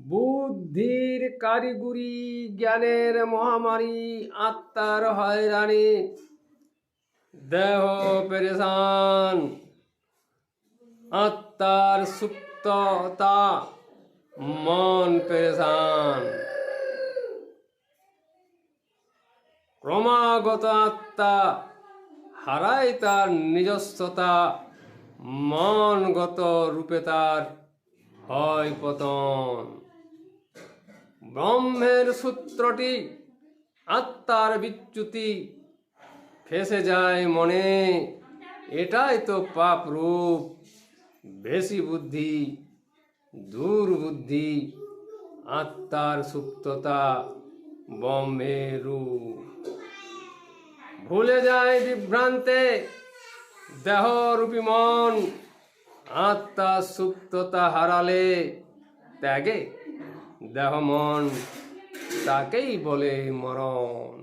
বুদ্ধির কারিগরি, জ্ঞানের মহামারী, আত্মার হয়রানি, দেহ পেরেশান, আত্মার সুপ্ততা, মন পেরেশান। ক্রমাগত আত্মা হারায় তার নিজস্বতা, মনগত রূপে তার হয় পতন। ব্রহ্মের সূত্রটি আত্মার বিচ্যুতি, ফেসে যায় মনে, এটাই তো পাপ রূপ। বেশি বুদ্ধি, দুর্বুদ্ধি, আত্মার সুপ্ততা, ব্রহ্মের রূপ। ভুলে যায় বিভ্রান্তে দেহরূপী মন, আত্মার সুপ্ততা হারালে ত্যাগে দেহ মন, তাকেই বলে মরণ।